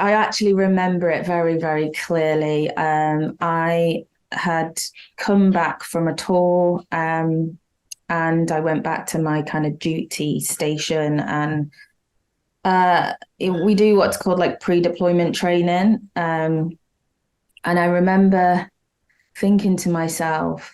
I actually remember it very, very clearly. I had come back from a tour, and I went back to my kind of duty station, and we do what's called like pre-deployment training. And I remember thinking to myself,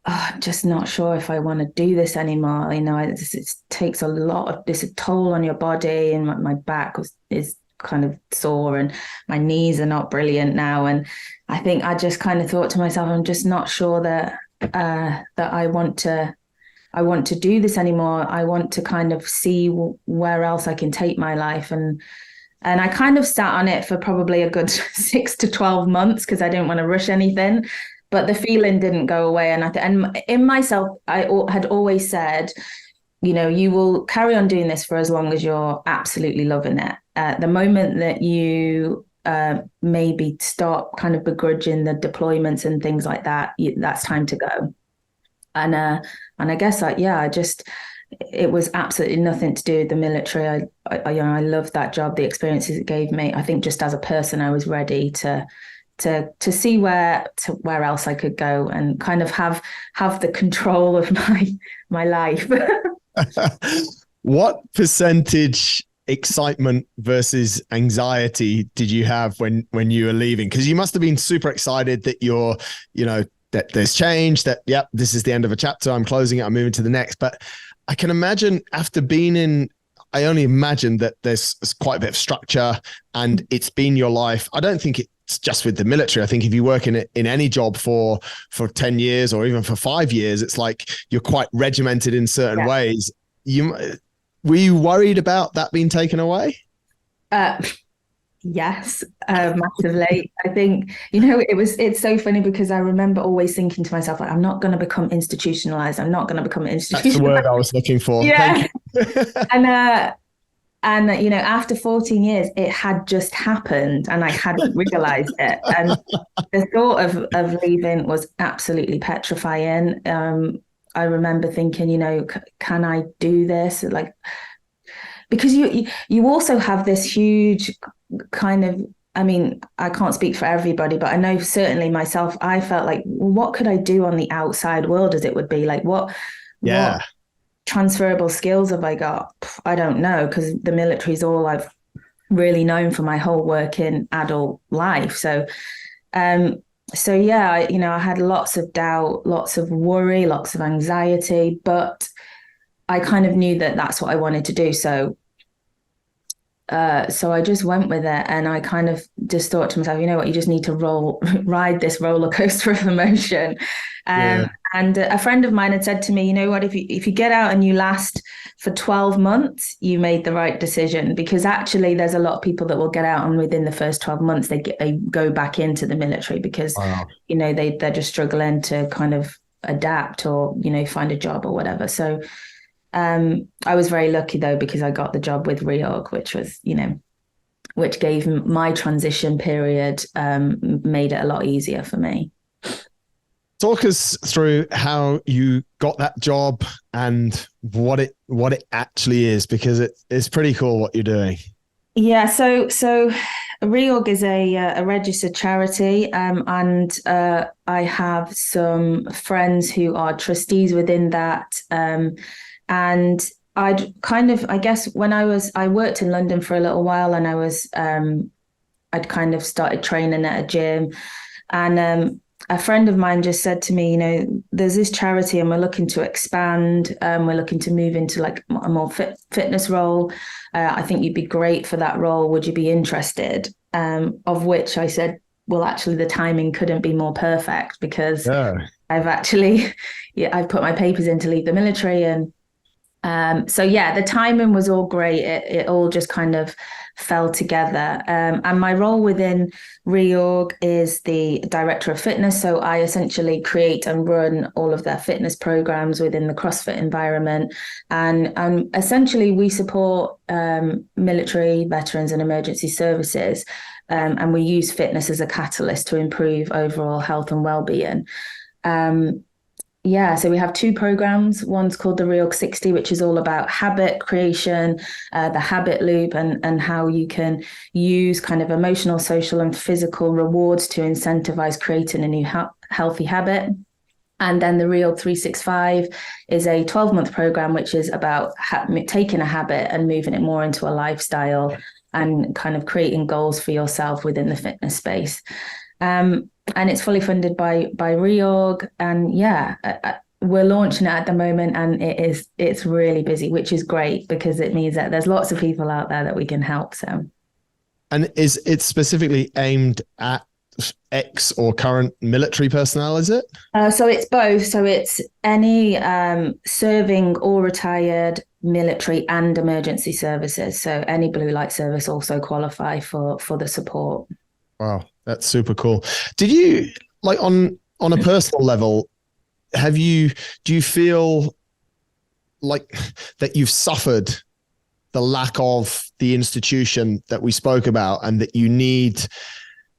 oh, I'm just not sure if I want to do this anymore. It takes a lot of this toll on your body, and my back is kind of sore, and my knees are not brilliant now. And I think I just kind of thought to myself, I'm just not sure that I want to do this anymore. I want to kind of see where else I can take my life. And I kind of sat on it for probably a good 6 to 12 months because I didn't want to rush anything. But the feeling didn't go away. And in myself, I had always said, you will carry on doing this for as long as you're absolutely loving it. The moment that you maybe stop kind of begrudging the deployments and things like that, that's time to go. And I guess it was absolutely nothing to do with the military. I loved that job, the experiences it gave me. I think just as a person, I was ready to see where else I could go and kind of have the control of my life. What percentage excitement versus anxiety did you have when you were leaving? Because you must have been super excited that that there's change, that, yep, this is the end of a chapter, I'm closing it, I'm moving to the next. But I can imagine after being in, I only imagine that there's quite a bit of structure and it's been your life. I don't think it's just with the military. I think if you work in any job for 10 years or even for 5 years, it's like you're quite regimented in certain ways. Were you worried about that being taken away? Yes, massively. I think, it's so funny because I remember always thinking to myself, like, I'm not going to become institutionalized. I'm not going to become institutionalized. That's the word I was looking for. Yeah. And after 14 years, it had just happened and I hadn't realized it. And the thought of leaving was absolutely petrifying. I remember thinking, can I do this? Like, because you also have this huge kind of, I can't speak for everybody, but I know certainly myself, I felt like, well, what could I do on the outside world, as it would be? Like, what transferable skills have I got? I don't know, because the military is all I've really known for my whole working adult life. So yeah, I had lots of doubt, lots of worry, lots of anxiety, but I kind of knew that that's what I wanted to do. So I just went with it, and I kind of just thought to myself, you know what, you just need to ride this roller coaster of emotion. And a friend of mine had said to me, you know what, if you get out and you last for 12 months, you made the right decision, because actually there's a lot of people that will get out and within the first 12 months, they go back into the military because, they're just struggling to kind of adapt or, find a job or whatever. So I was very lucky though, because I got the job with REORG, which was, which gave my transition period, made it a lot easier for me. Talk us through how you got that job and what it actually is, because it's pretty cool what you're doing. Yeah, so REORG is a registered charity, and I have some friends who are trustees within that. And I guess when I worked in London for a little while, and I'd kind of started training at a gym, and a friend of mine just said to me, there's this charity and we're looking to expand. We're looking to move into like a more fitness role. I think you'd be great for that role. Would you be interested? Of which I said, well, actually the timing couldn't be more perfect, because I've put my papers in to leave the military. And the timing was all great. It all just kind of fell together. And my role within REORG is the director of fitness. So I essentially create and run all of their fitness programs within the CrossFit environment. And essentially we support military, veterans and emergency services. And we use fitness as a catalyst to improve overall health and well-being. Yeah, so we have two programs. One's called the REORG 60, which is all about habit creation, the habit loop, and how you can use kind of emotional, social, and physical rewards to incentivize creating a new healthy habit. And then the REORG 365 is a 12-month program, which is about taking a habit and moving it more into a lifestyle and kind of creating goals for yourself within the fitness space. And it's fully funded by REORG. And yeah, we're launching it at the moment, and it's really busy, which is great because it means that there's lots of people out there that we can help. So, and is it specifically aimed at ex or current military personnel? Is it? So it's both. So it's any serving or retired military and emergency services. So any blue light service also qualify for the support. Wow, that's super cool. Did you, like, on a personal level, do you feel like that you've suffered the lack of the institution that we spoke about, and that you need,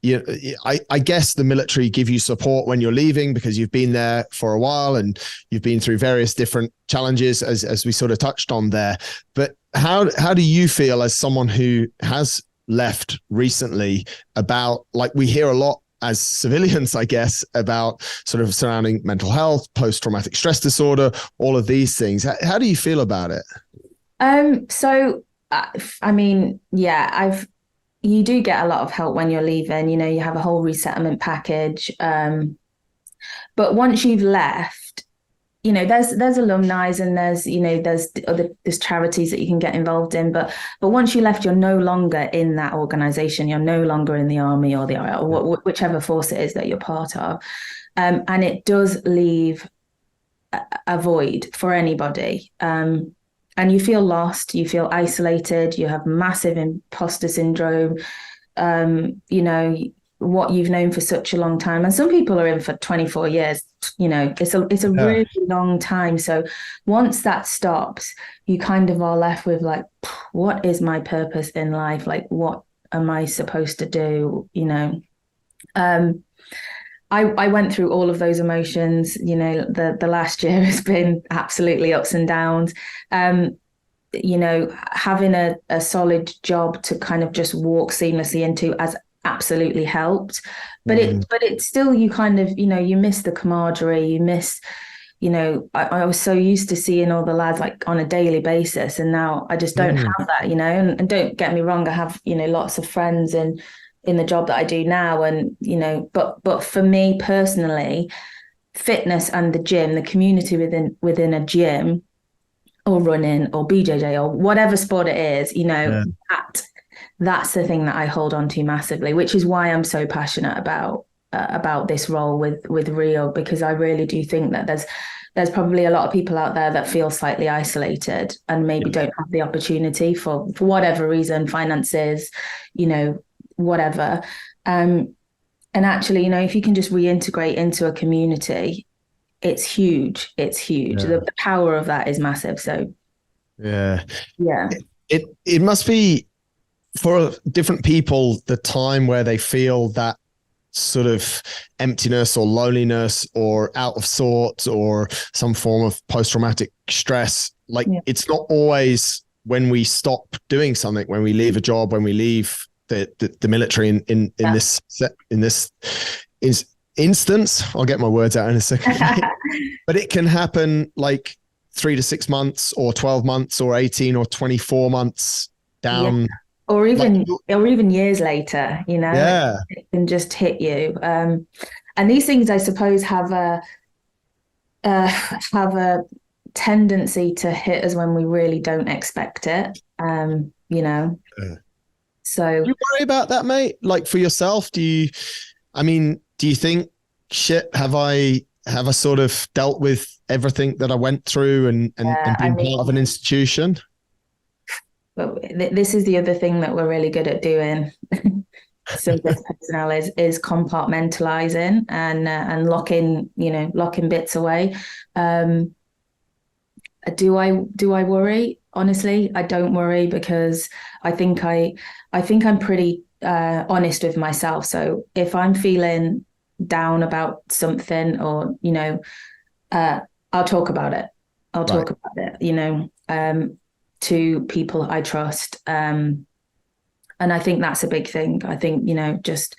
I guess the military give you support when you're leaving because you've been there for a while and you've been through various different challenges as we sort of touched on there. But how do you feel as someone who has left recently about, like, we hear a lot as civilians, I guess, about sort of surrounding mental health, post-traumatic stress disorder, all of these things. How do you feel about it? So, I mean, yeah, you do get a lot of help when you're leaving, you have a whole resettlement package. But once you've left, there's alumni and there's charities that you can get involved in. But once you left, you're no longer in that organization. You're no longer in the army or whichever force it is that you're part of. And it does leave a void for anybody. And you feel lost, you feel isolated, you have massive imposter syndrome, what you've known for such a long time. And some people are in for 24 years, it's a really long time. So once that stops, you kind of are left with like, what is my purpose in life? Like, what am I supposed to do? I went through all of those emotions. The last year has been absolutely ups and downs. Having a solid job to kind of just walk seamlessly into has absolutely helped. But it's still, you kind of, you miss the camaraderie, you miss, I was so used to seeing all the lads like on a daily basis, and now I just don't have that, and don't get me wrong, I have, lots of friends in the job that I do now. And, but for me personally, fitness and the gym, the community within a gym or running or BJJ or whatever sport it is, that's the thing that I hold on to massively, which is why I'm so passionate about this role with REORG, because I really do think that there's probably a lot of people out there that feel slightly isolated and maybe don't have the opportunity for whatever reason, finances, whatever. And actually, if you can just reintegrate into a community, it's huge. It's huge. The power of that is massive. So yeah. It must be, for different people, the time where they feel that sort of emptiness or loneliness or out of sorts or some form of post-traumatic stress. Like, it's not always when we stop doing something, when we leave a job, when we leave the military in this instance. I'll get my words out in a second. But it can happen like 3 to 6 months or 12 months or 18 or 24 months down. Or even years later, it can just hit you. And these things, I suppose, have a tendency to hit us when we really don't expect it. So do you worry about that, mate? Like, for yourself, do you think, shit, have I sort of dealt with everything that I went through and been part of an institution? But this is the other thing that we're really good at doing. So this personnel is compartmentalizing and locking bits away. Do I worry? Honestly, I don't worry, because I think I'm pretty honest with myself. So if I'm feeling down about something, or I'll talk about it. I'll Right. talk about it, to people I trust. And I think that's a big thing. I think, just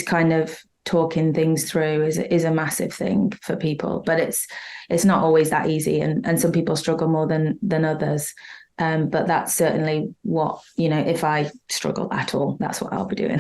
kind of talking things through is a massive thing for people, but it's not always that easy. And some people struggle more than others. But that's certainly what, if I struggle at all, that's what I'll be doing.